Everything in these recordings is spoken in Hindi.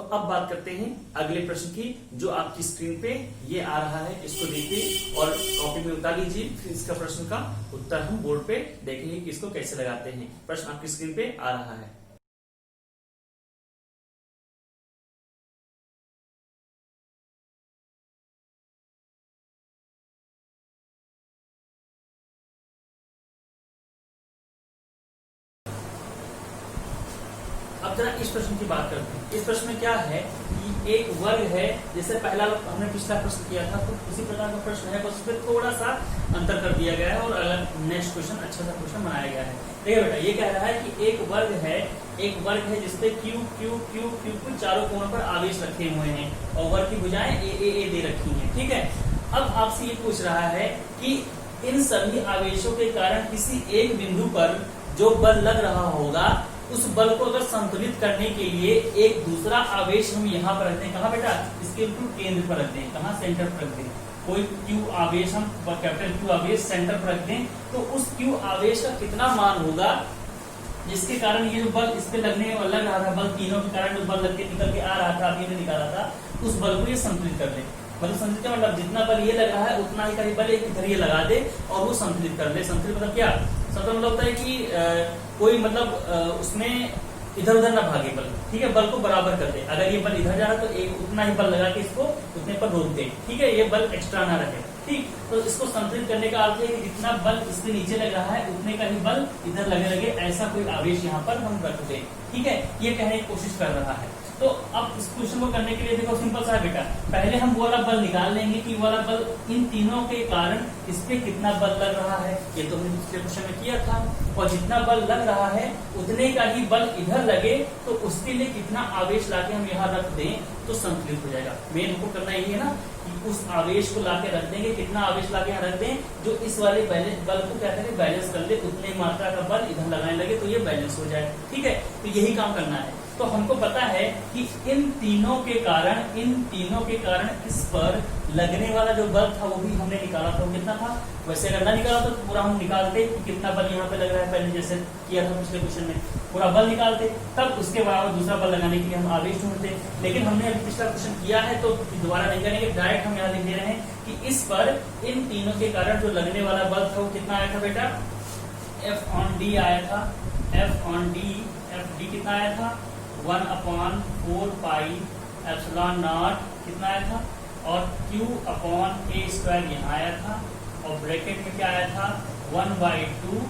अब बात करते हैं अगले प्रश्न की, जो आपकी स्क्रीन पे ये आ रहा है। इसको देखिए और कॉपी में उतार लीजिए, फिर इसका प्रश्न का उत्तर हम बोर्ड पे देखेंगे कि इसको कैसे लगाते हैं। प्रश्न आपकी स्क्रीन पे आ रहा है। अब जरा इस प्रश्न की बात करते हैं। इस प्रश्न में क्या है कि एक वर्ग है, जैसे पहला हमने पिछला प्रश्न किया था, तो उसी प्रकार का प्रश्न है, बस उसमें थोड़ा सा अंतर कर दिया गया है और अलग नेक्स्ट क्वेश्चन अच्छा सा क्वेश्चन बनाया गया है। देखिए बेटा, ये कह रहा है कि एक वर्ग है जिसपे क्यू क्यू क्यू क्यू को चारों कोणों पर आवेश रखे हुए हैं और वर्ग की भुजाएं ए दे रखी हैं। ठीक है, अब आपसे ये पूछ रहा है कि इन सभी आवेशों के कारण किसी एक बिंदु पर जो बल लग रहा होगा, उस बल को अगर संतुलित करने के लिए एक दूसरा आवेश हम यहाँ पर रखते हैं। कहाँ बेटा? इसके बिल्कुल केंद्र पर रखते हैं। कहाँ? सेंटर पर रखते हैं। कोई क्यू आवेश हम कैपिटल क्यू आवेश सेंटर पर रख दें, तो उस क्यू आवेश का कितना मान होगा जिसके कारण ये जो बल इस पे लगने लग रहा था, बल तीनों के कारण जो बल लग के निकल के आ रहा था, अभी निकाला था, उस बल को ये संतुलित कर ले। मतलब संतुलित का मतलब जितना बल ये लग रहा है उतना ही का ही बल एक इधर ये लगा दे और वो संतुलित कर ले। संतुलित मतलब क्या? संतुलित मतलब होता है कि कोई मतलब उसमें इधर उधर ना भागे बल। ठीक है, बल को बराबर कर दे। अगर ये बल इधर जा रहा है तो एक उतना ही बल लगा के इसको उतने पर रोक दे। ठीक है, ये बल एक्स्ट्रा ना रहे। ठीक, तो इसको संतुलित करने का अर्थ है कि जितना बल इसके नीचे लग रहा है उतने का ही बल इधर लगे ऐसा कोई आवेश यहाँ पर हम रख दें। ठीक है, ये कहने की कोशिश कर रहा है। तो अब इस क्वेश्चन को करने के लिए देखो सिंपल सा है बेटा, पहले हम वो वाला बल निकाल लेंगे कि वाला बल इन तीनों के कारण इस पे कितना बल लग रहा है। ये तो हमने पिछले क्वेश्चन में किया था। और जितना बल लग रहा है उतने का ही बल इधर लगे, तो उसके लिए कितना आवेश लाके हम यहाँ रख दें तो संतुलित हो जाएगा। मेन हमको करना यही है ना कि उस आवेश को लाके रख देंगे, कितना आवेश लाके यहाँ रख दें जो इस वाले बल को क्या करें, बैलेंस कर ले, उतने मात्रा का बल इधर लगाने लगे तो ये बैलेंस हो जाए। ठीक है, तो यही काम करना है। तो हमको पता है कि इन तीनों के कारण इस पर लगने वाला जो बल था वो भी हमने निकाला था। वो कितना था? वैसे अगर ना निकाला तो पूरा हम निकालते कि कितना बल यहाँ पे लग रहा है, पहले जैसे किया था पिछले क्वेश्चन में, पूरा बल निकालते, तब उसके बाद दूसरा बल लगाने के लिए हम आवेश ढूंढते। लेकिन हमने अभी पिछला क्वेश्चन किया है तो दोबारा नहीं करेंगे, डायरेक्ट हम यहाँ लिख दे रहे हैं कि इस पर इन तीनों के कारण जो लगने वाला बल था वो कितना आया था बेटा? F/d आया था। F/d कितना आया था? 1/4 पाई एप्सिलॉन नॉट कितना आया था? और Q/a² यहाँ आया था और ब्रैकेट में क्या आया था? 1/2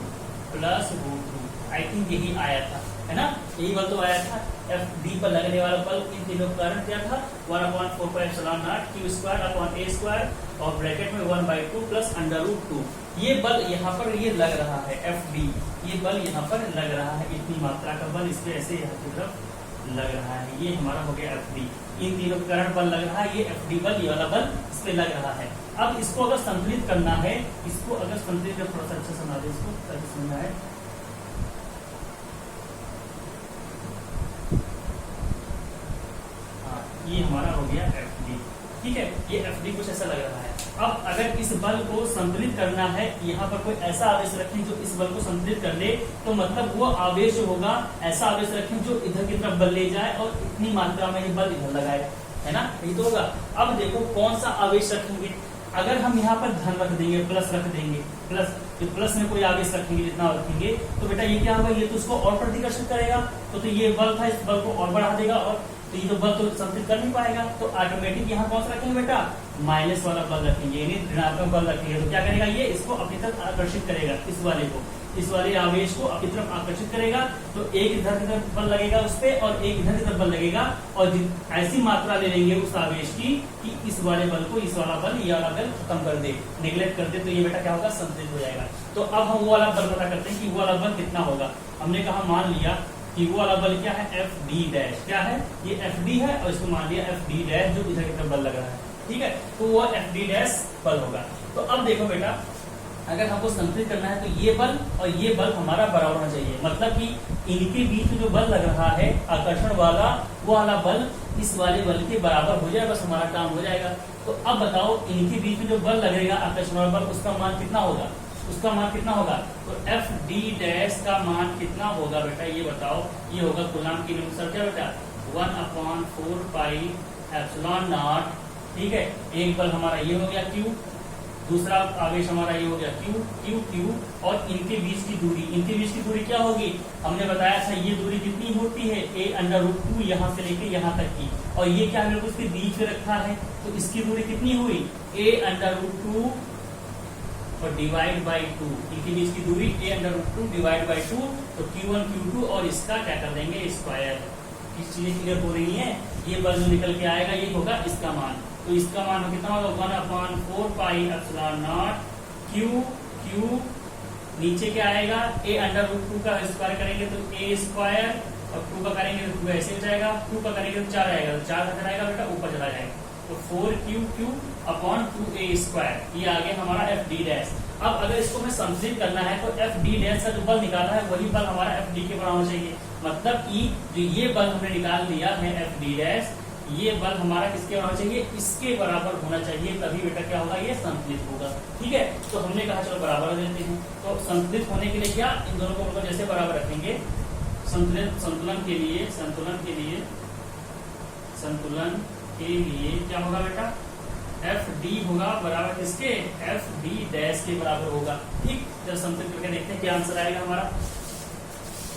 प्लस √2। आई थिंक यही आया था, है ना? यही बल तो आया था। Fd पर लगने वाला बल इन तीनों के कारण क्या था? 1/4 पाई एप्सिलॉन नॉट Q²/a² और ब्रैकेट में 1/2 प्लस √2। ये बल यहाँ पर ये लग रहा है Fd, ये बल यहाँ पर लग रहा है, इतनी मात्रा का बल इस पे ऐसे यहाँ की तरफ लग रहा है। ये हमारा हो गया Fd। इन तीनों के कारण बल लग रहा है, ये Fd बल, ये वाला बल इस पे लग रहा है। अब इसको अगर संतुलित करना है, इसको अगर संतुलित कर, थोड़ा सा अच्छा समझा दे इसको ताकि समझना है। हाँ, ये हमारा हो गया Fd। ठीक है, ये Fd कुछ ऐसा लग रहा है। अब अगर इस बल को संतुलित करना है, यहाँ पर कोई ऐसा आवेश रखें जो इस बल को संतुलित कर ले, तो मतलब वो आवेश जो होगा ऐसा आवेश रखें जो इधर की तरफ बल ले जाए और इतनी मात्रा में ये बल इधर लगाए, है ना? यही तो होगा। अब देखो कौन सा आवेश रखेंगे। अगर हम यहाँ पर धन रख देंगे, प्लस रख देंगे, प्लस में कोई आवेश रखेंगे, जितना रखेंगे तो बेटा ये क्या होगा? ये तो उसको और प्रतिकर्षित करेगा, तो ये बल था, इस बल को और बढ़ा देगा, और तो ये तो बल तो संतुलित कर नहीं पाएगा। तो ऑटोमेटिक यहाँ कौन सा रखेंगे बेटा? माइनस वाला बल रखेंगे, यानी ऋणात्मक बल रखेंगे। तो क्या करेगा? ये इसको अपनी तरफ आकर्षित करेगा, इस वाले को, इस वाले आवेश को अपनी तरफ आकर्षित करेगा। तो एक इधर की तरफ बल लगेगा उस पे और एक इधर की तरफ बल लगेगा, और ऐसी मात्रा ले लेंगे उस आवेश की कि इस वाले बल को इस वाला बल, ये वाला बल खत्म कर दे, नेग्लेक्ट कर दे, तो ये बेटा क्या होगा? संतुलित हो जाएगा। तो अब हम वो वाला बल पता करते हैं कि वो वाला बल कितना होगा। हमने कहा मान लिया कि वो वाला बल क्या है? Fd'। क्या है? ये Fd है और इसको मान लिया Fd' जो इधर की तरफ बल लग रहा है। ठीक है, तो वो Fd' बल होगा। तो अब देखो बेटा, अगर हमको संतुलित करना है तो ये बल और ये बल हमारा बराबर होना चाहिए। मतलब कि इनके बीच में जो बल लग रहा है आकर्षण वाला, वो वाला बल इस वाले बल के बराबर हो जाए, बस हमारा काम हो जाएगा। तो अब बताओ इनके बीच में जो बल लगेगा आकर्षण वाला बल, उसका मान कितना होगा? उसका मान कितना होगा? तो Fd' का मान कितना होगा बेटा? ये बताओ। ये होगा कूलाम के नियम अनुसार क्या बेटा? 1/4πε0। ठीक है, एक बल हमारा ये हो गया Q, दूसरा आवेश हमारा ये हो गया Q, और इनके बीच की दूरी क्या होगी? हमने बताया था ये दूरी कितनी होती है, a√2 यहाँ से लेके यहाँ तक की, और ये क्या हमने उसके बीच में रखा है, तो इसकी दूरी कितनी हुई a√2 और डिवाइड बाई 2, इनके बीच की दूरी a√2 डिवाइड बाई 2, तो Q1 Q2 और इसका क्या कर देंगे स्क्वायर। किस चीजें क्लियर हो रही है? ये बल जो निकल के आएगा ये होगा इसका मान, तो इसका मान कितना होगा 1/4πε0 Q, नीचे क्या आएगा a√2 का स्क्वायर करेंगे तो a स्क्वायर, और 2 का करेंगे तो 2 ऐसे हो जाएगा, 2 का करेंगे तो 4 आएगा, तो 4 का आएगा बेटा ऊपर चला जाएगा, तो 4Q/2a², ये आ गया हमारा FD'। अब अगर इसको हमें संतुलित करना है तो FD' का जो बल निकाला है वही बल हमारा FD के बराबर चाहिए, मतलब कि जो ये बल हमने निकाल दिया है FD', ये बल हमारा किसके बराबर चाहिए, इसके बराबर होना चाहिए, तभी बेटा क्या होगा ये संतुलित होगा। ठीक है, तो हमने कहा चलो बराबर देते हैं, तो संतुलित होने के लिए क्या इन दोनों को जैसे बराबर रखेंगे, संतुलन के लिए क्या होगा बेटा, FD होगा बराबर किसके, FD' के बराबर होगा। ठीक, जब संतुलित करके देखते हैं क्या आंसर आएगा हमारा।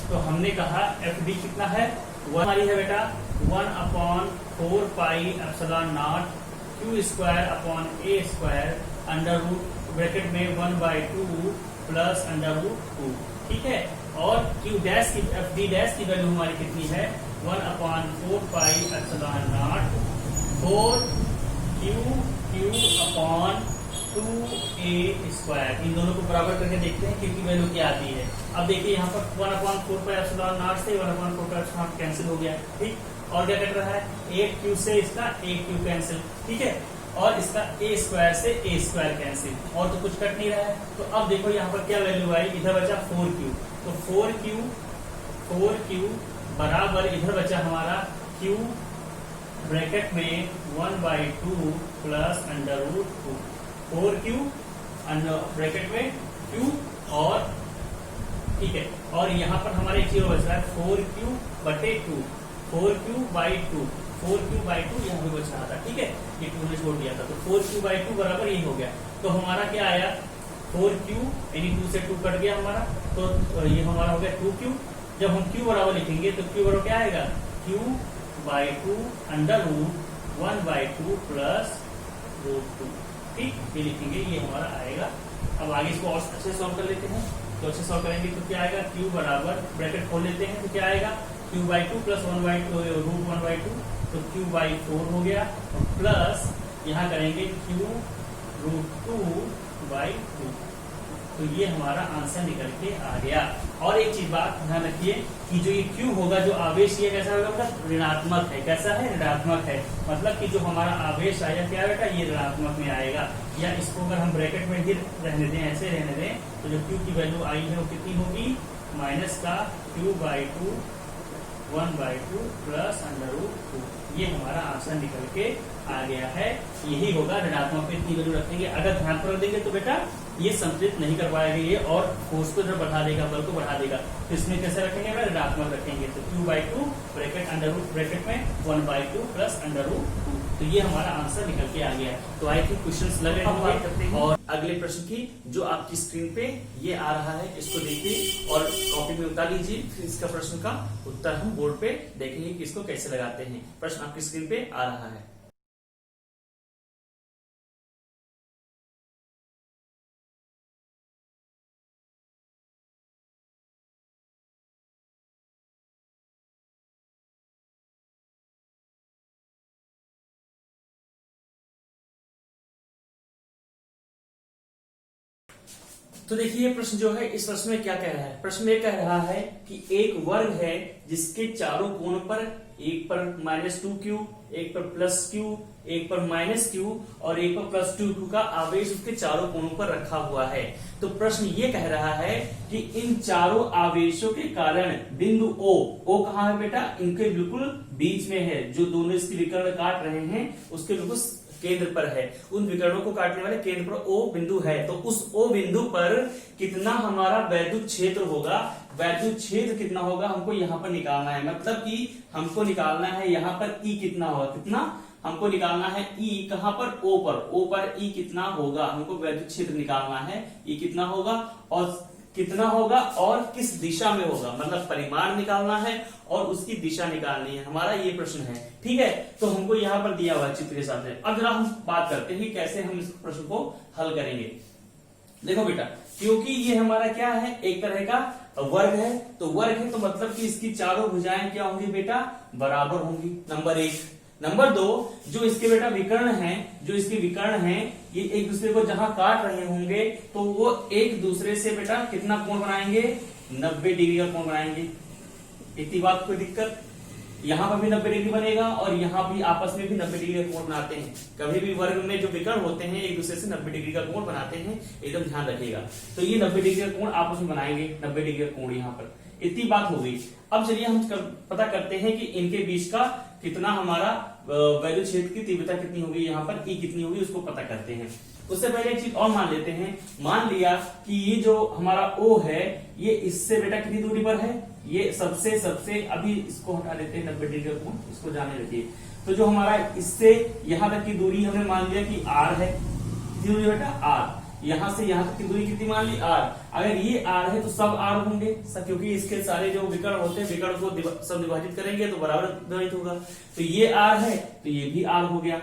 तो हमने कहा FD कितना है, हमारी है बेटा 1/4πε0 Q²/a² ब्रैकेट में 1/2 प्लस √2। ठीक है, और Q' की FD' की वैल्यू हमारी कितनी है 1/4πε0 4Q/2a²। इन दोनों को बराबर करके देखते हैं क्योंकि वैल्यू क्या आती है। अब देखिए यहाँ पर 1/4πε0 से 1/4πε0 कैंसिल हो गया। ठीक, और क्या कट रहा है 1Q से इसका 1Q कैंसिल। ठीक है, और इसका a² से a² कैंसिल, और तो कुछ कट नहीं रहा है। तो अब देखो यहाँ पर क्या वैल्यू आई, इधर बचा 4Q, तो 4Q बराबर इधर बचा हमारा Q ब्रैकेट में 1/2 प्लस √2, 4Q ब्रैकेट में Q, और ठीक है, और यहाँ पर हमारा एक चीज बच रहा है 4Q/2, 4Q/2 यहाँ पे बच रहा था। ठीक है, ये 2 ने छोड़ दिया था, तो 4Q/2 बराबर ये हो गया। तो हमारा क्या आया 4Q, यानी 2 से 2 कट गया हमारा, तो ये हमारा हो गया 2Q। जब हम Q बराबर लिखेंगे तो Q बराबर क्या आएगा Q/2 √1/2 प्लस √2। ठीक, ये लिखेंगे, ये हमारा आएगा। अब आगे इसको और अच्छे सॉल्व कर लेते हैं, तो अच्छे सॉल्व करेंगे तो क्या आएगा Q बराबर ब्रैकेट खोल लेते हैं, तो क्या आएगा Q/2 प्लस √1/2, तो Q/4 हो गया, और प्लस यहाँ करेंगे Q√2/2, तो ये हमारा आंसर निकल के आ गया। और एक चीज बात ध्यान रखिए कि जो ये Q होगा, जो आवेश ये कैसा होगा, मतलब ऋणात्मक है। कैसा है, ऋणात्मक है, मतलब कि जो हमारा आवेश आया क्या बेटा, ये ऋणात्मक में आएगा। या इसको अगर हम ब्रैकेट में ही रहने दें, ऐसे रहने दें, तो जो Q की वैल्यू आई है वो कितनी होगी, माइनस का Q/2 1/2 प्लस √2, ये हमारा आंसर निकल के आ गया है। यही होगा, ऋणात्मक पे इतनी वैल्यू रखेंगे। अगर ध्यान पर देंगे तो बेटा ये संतुलित नहीं कर पाएगा ये, और फोर्स को जब बढ़ा देगा, बल को बढ़ा देगा, तो इसमें कैसे रखेंगे, ऋणात्मक रखेंगे। तो Q/2 ब्रैकेट में 1/2 प्लस √2, तो ये हमारा आंसर निकल के आ गया। तो आई थिंक क्वेश्चंस लग रहे होंगे। और अगले प्रश्न की जो आपकी स्क्रीन पे ये आ रहा है, इसको देखिए और कॉपी में उतार लीजिए। फिर इसका प्रश्न का उत्तर हम बोर्ड पे देखेंगे कि इसको कैसे लगाते हैं। प्रश्न आपकी स्क्रीन पे आ रहा है। तो देखिए प्रश्न जो है, इस प्रश्न में क्या कह रहा है, प्रश्न में कह रहा है कि एक वर्ग है जिसके चारों कोण पर, एक पर -2Q, एक पर +Q, एक पर -Q और एक पर +2Q का आवेश उसके चारों कोणों पर रखा हुआ है। तो प्रश्न ये कह रहा है कि इन चारों आवेशों के कारण बिंदु O कहाँ है बेटा, इनके बिल्कुल बीच में है, जो दोनों इसके विकर्ण काट रहे हैं उसके बिल्कुल केंद्र पर है। उन विकर्णों को काटने वाले केंद्र पर O बिंदु है। तो उस O बिंदु पर कितना हमारा वैद्युत क्षेत्र होगा वैद्युत क्षेत्र कितना होगा हमको यहाँ पर निकालना है, मतलब कि हमको निकालना है यहाँ पर ई कितना होगा, कितना हमको निकालना है ई कहां पर, ओ पर ई कितना होगा, हमको वैद्युत क्षेत्र निकालना है, ई कितना होगा और कितना होगा और किस दिशा में होगा, मतलब परिमाण निकालना है और उसकी दिशा निकालनी है, हमारा ये प्रश्न है। ठीक है, तो हमको यहाँ पर दिया हुआ है चित्र के साथ में। अब जरा हम बात करते हैं कैसे हम इस प्रश्न को हल करेंगे। देखो बेटा, क्योंकि ये हमारा क्या है, एक तरह का वर्ग है, तो वर्ग है तो मतलब कि इसकी चारों भुजाएं क्या होंगी बेटा, बराबर होंगी, नंबर एक। नंबर दो, जो इसके बेटा विकर्ण हैं, ये एक दूसरे को जहां काट रहे होंगे तो वो एक दूसरे से बेटा कितना कोण बनाएंगे, 90 डिग्री का कोण बनाएंगे। इतनी बात, कोई दिक्कत, यहां पर भी 90 डिग्री बनेगा और यहां भी आपस में भी 90 डिग्री का कोण बनाते हैं। कभी भी वर्ग में जो विकर्ण होते हैं एक दूसरे से 90 डिग्री का कोण बनाते हैं, एकदम ध्यान रखिएगा। तो ये 90 डिग्री का कोण आपस में बनाएंगे, 90 डिग्री का कोण यहाँ पर। इतनी बात हो गई। अब चलिए हम पता करते हैं कि इनके बीच का कितना हमारा वैद्युत क्षेत्र की तीव्रता कितनी होगी, यहाँ पर ई कितनी होगी, उसको पता करते हैं। उससे पहले एक चीज और मान लेते हैं, मान लिया कि ये जो हमारा O है ये इससे बेटा कितनी दूरी पर है, ये सबसे अभी इसको हटा देते हैं 90 डिग्री का कोण, इसको जाने रखिए। तो जो हमारा इससे यहां तक की दूरी हमने मान लिया कि R है, कितनी दूरी बेटा, R। यहां से यहां तक की दूरी कितनी मान ली, R। अगर ये R है तो सब R होंगे, क्योंकि इसके सारे जो विकर्ण होते हैं विकर्ण को सब विभाजित करेंगे तो बराबर विभाजित होगा। तो ये R है तो ये भी R हो गया,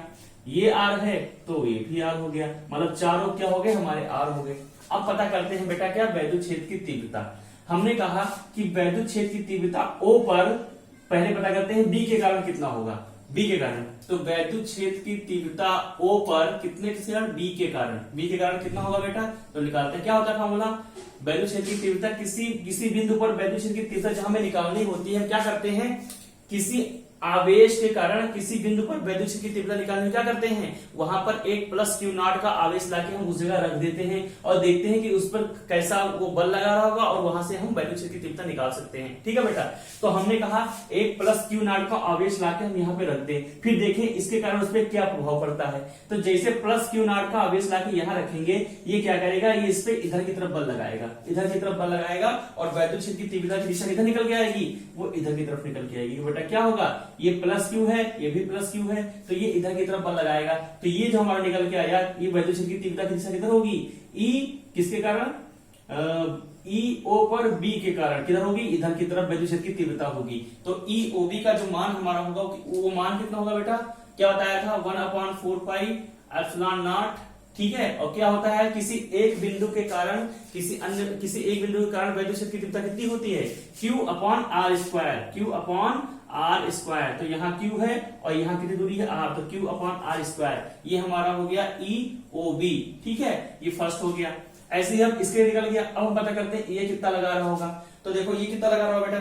ये R है तो ये भी R हो गया, मतलब चारों क्या हो गए हमारे R हो गए। अब पता करते हैं बेटा क्या, वैद्युत क्षेत्र की तीव्रता। हमने कहा कि वैद्युत क्षेत्र की तीव्रता O पर पहले पता करते हैं B के कारण कितना होगा, B के कारण। तो वैद्युत क्षेत्र की तीव्रता O पर कितने के कारण, B के कारण कितना होगा बेटा, तो निकालते हैं। क्या होता है फॉर्मूला, वैद्युत क्षेत्र की तीव्रता किसी बिंदु पर वैद्युत क्षेत्र की तीव्रता जहां हमें निकालनी होती है, क्या करते हैं, किसी आवेश के कारण किसी बिंदु पर वैद्युत क्षेत्र की तीव्रता निकालने क्या करते हैं, वहां पर एक प्लस क्यू नॉट का आवेश लाके हम उस जगह रख देते हैं और देखते हैं कि उस पर कैसा वो बल लगा रहा होगा और वहां से हम वैद्युत क्षेत्र की तीव्रता निकाल सकते हैं। ठीक है बेटा, तो हमने कहा एक प्लस क्यू नॉट का आवेश लाके हम यहाँ पे रख दें, फिर देखें इसके कारण उस पर क्या प्रभाव पड़ता है। तो जैसे प्लस क्यू नॉट का आवेश लाके यहाँ रखेंगे, ये क्या करेगा, ये इस पे इधर की तरफ बल लगाएगा, इधर की तरफ बल लगाएगा और वैद्युत क्षेत्र की तीव्रता की दिशा इधर निकल के आएगी, वो इधर की तरफ निकल के आएगी। बेटा क्या होगा, ये प्लस क्यू है, ये भी प्लस क्यू है, तो ये इधर की तरफ बल लगाएगा। तो ये जो हमारा निकल के आया, ये वैद्युत क्षेत्र की तीव्रता की दिशा किधर होगी, ई किसके कारण, ई ओ पर बी के कारण किधर होगी, इधर की तरफ वैद्युत क्षेत्र की तीव्रता होगी। तो ई ओ बी का जो मान हमारा होगा वो मान कितना होगा बेटा, क्या बताया था, 1/4 पाई एप्सिलॉन नॉट। ठीक है, और क्या होता है, किसी एक बिंदु के कारण किसी एक बिंदु के कारण वैद्युत क्षेत्र की तीव्रता कितनी होती है, Q/R², Q/R²। तो यहाँ Q है और यहाँ कितनी दूरी है R, तो Q/R²। ये हमारा हो गया EOB। ठीक है, ये फर्स्ट हो गया। ऐसे ही हम इसके निकल गया। अब हम पता करते हैं ये कितना लगा रहा होगा। तो देखो ये कितना लगा रहा होगा बेटा,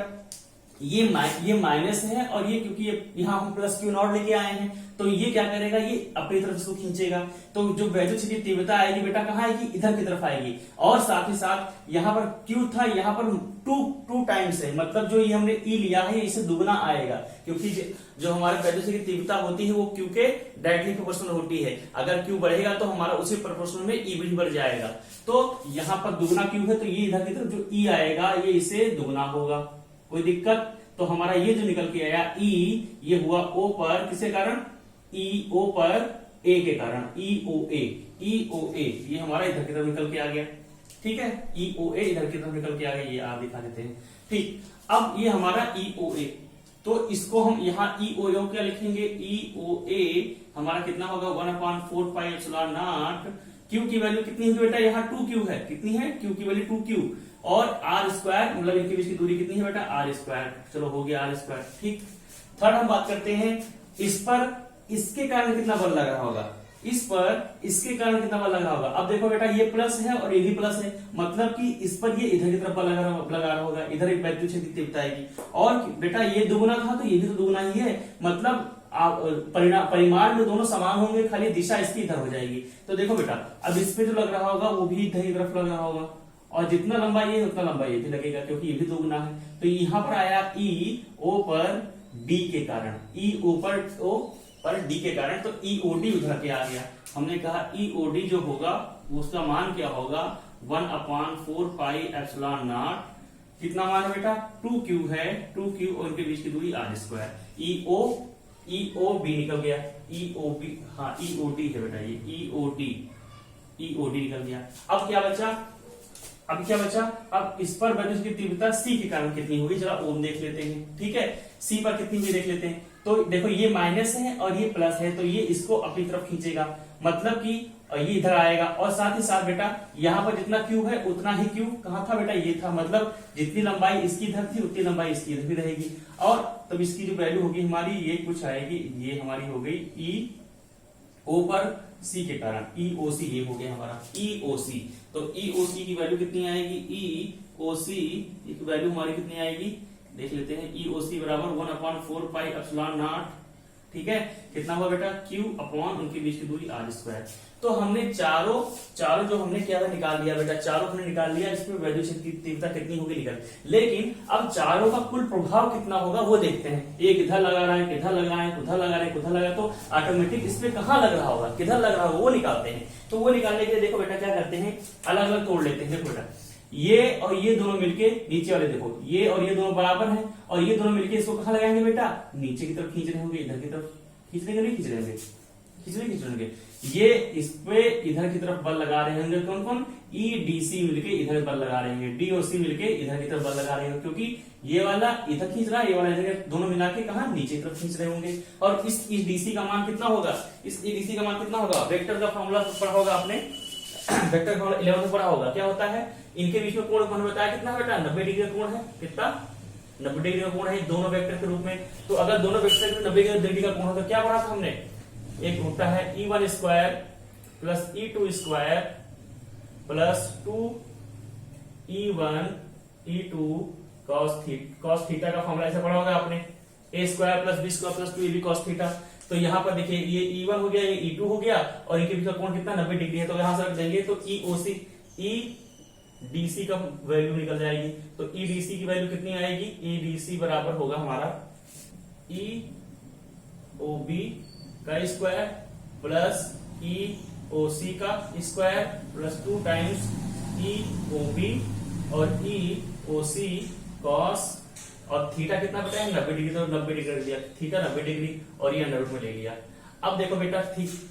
ये माइनस है और ये क्योंकि यहाँ हम प्लस क्यू नॉट लेके आए हैं, तो ये क्या करेगा, ये अपनी तरफ इसको खींचेगा। तो जो वैद्युत क्षेत्र की तीव्रता आएगी बेटा कहाँ आएगी, इधर की तरफ आएगी। और साथ ही साथ यहाँ पर Q था, यहाँ पर टू टाइम्स है, मतलब जो ये हमने E लिया है इससे दुगना आएगा, क्योंकि जो हमारे वैद्युत क्षेत्र की तीव्रता होती है वो Q के डायरेक्टली प्रोपोर्शनल होती है। अगर Q बढ़ेगा तो हमारा उसी प्रोपोर्शनल में E भी बढ़ जाएगा। तो यहाँ पर दुगना Q है, तो ये इधर की तरफ जो E आएगा ये इसे दुगना होगा। कोई दिक्कत, तो हमारा ये जो निकल के आया E, ये हुआ O पर किसके कारण, EO पर A के कारण, EOA, ये हमारा इधर की तरफ निकल के आ गया। ठीक है, EOA इधर की तरफ निकल के आ गया, ये आप दिखा देते हैं। ठीक, अब ये हमारा EOA, तो इसको हम यहाँ EOA क्या लिखेंगे, EOA हमारा कितना होगा, 1/4 पाई एप्सिलॉन नॉट। Q की वैल्यू कितनी है बेटा, यहाँ 2Q है, कितनी है, Q की वैल्यू 2Q और R², मतलब इनके बीच की दूरी कितनी है बेटा, R²। चलो हो गया R²। ठीक, थर्ड हम बात करते हैं, इस पर इसके कारण कितना बल लगा होगा, इस पर इसके कारण कितना बल लगा होगा। अब देखो बेटा ये प्लस है और ये भी प्लस है, मतलब कि इस पर ये इधर की तरफ बल लगा रहा होगा, इधर एक वैद्युत क्षेत्र की तीव्रता आएगी। और बेटा ये दुगुना था तो ये भी तो दुगुना ही है, मतलब परिमाण में दोनों समान होंगे, खाली दिशा इसकी इधर हो जाएगी। तो देखो बेटा अब इस पे जो लग रहा होगा वो भी इधर की तरफ लग रहा होगा, और जितना लंबा ये उतना लंबा ये भी लगेगा, क्योंकि ये भी दोगुना है। तो यहाँ पर आया EO पर D के कारण, EO पर O पर D के कारण, तो EOD उधर के आ गया। हमने कहा EOD जो होगा उसका मान क्या होगा, 1/4 पाई एप्सिलॉन नॉट कितना मान है बेटा 2q है, 2q और उनके बीच की दूरी r²। EOB निकल गया, EOB, हाँ EOD है बेटा, ये EOD निकल गया। अब क्या बचा, अब इस पर वैल्यूज की तीव्रता C के कारण कितनी होगी, जरा ओम देख लेते हैं। ठीक है, C पर कितनी हुई देख लेते हैं। तो देखो ये माइनस है और ये प्लस है, तो ये इसको अपनी तरफ खींचेगा, मतलब कि ये इधर आएगा। और साथ ही साथ बेटा यहाँ पर जितना Q है उतना ही Q कहाँ था बेटा, ये था, मतलब जितनी लंबाई इसकी इधर थी उतनी लंबाई इसकी इधर भी रहेगी। और तब इसकी जो वैल्यू होगी हमारी ये कुछ आएगी, ये हमारी हो गई EO पर C के कारण, EOC ये हो गया हमारा EOC। तो EOC की वैल्यू कितनी आएगी, EOC की वैल्यू हमारी कितनी आएगी देख लेते हैं। EOC बराबर 1/4 पाई एप्सिलॉन नॉट। ठीक है, कितना हुआ बेटा Q अपॉन उनके बीच की दूरी r²। तो हमने चारों जो हमने क्या था निकाल लिया बेटा, चारों हमने निकाल लिया, इसमें वैल्यू की तीव्रता कितनी होगी निकल। लेकिन अब चारों का कुल प्रभाव कितना होगा वो देखते हैं। एक इधर लगा रहा है, किधर लगा रहा है, उधर लगा रहा है, उधर लगा, तो ऑटोमेटिक इस पे कहाँ लग रहा होगा, किधर लग रहा होगा वो निकालते हैं। तो वो निकालने के लिए देखो बेटा क्या करते हैं, अलग अलग तोड़ लेते हैं। देखो बेटा ये और ये दोनों मिलके नीचे वाले, देखो ये और ये दोनों बराबर हैं, और ये दोनों मिलके इसको कहाँ लगाएंगे बेटा, नीचे की तरफ खींच रहे होंगे, इधर की तरफ खींच रहेंगे, नहीं खींच रहेंगे, खींच रहेंगे। ये इस पे इधर की तरफ बल लगा रहे होंगे, कौन कौन, EDC मिलके इधर बल लगा रहे होंगे, DOC मिलके इधर की तरफ बल लगा रहे होंगे, क्योंकि ये वाला इधर खींच रहा है, ये वाला इधर, दोनों मिला के कहा नीचे की तरफ खींच रहे होंगे। और इस DC का मान कितना होगा, इस EDC का मान कितना होगा, वेक्टर का फॉर्मूला पढ़ा होगा आपने, वेक्टर फॉर्मूला 11 में पढ़ा होगा। क्या होता है, इनके बीच में कोण मैंने बताया कितना बेटा, 90 डिग्री का कोण है, कितना 90 डिग्री का कोण है दोनों वेक्टर के रूप में। तो अगर दोनों वेक्टर के 90 डिग्री का कोण हो तो क्या पढ़ा था हमने, एक होता है E1 square plus E2 square plus 2E1 E2 cos theta का फॉर्मूला ऐसा पढ़ा होगा आपने, A square plus B square प्लस 2AB cos थीटा। तो यहाँ पर देखिए ये E1 हो गया, ये E2 हो गया, और इनके बीच का कोण कितना 90 डिग्री है। तो यहां से रख देंगे तो EOC EDC का वैल्यू निकल जाएगी। तो EDC की वैल्यू कितनी आएगी, EDC बराबर होगा हमारा EOB का स्क्वायर प्लस EOC का स्क्वायर प्लस 2 टाइम्स EOB और EOC cos, और थीटा कितना बताया 90 डिग्री, तो 90 डिग्री लिया, थीटा 90 डिग्री और ये अंडर रूट में ले लिया। अब देखो बेटा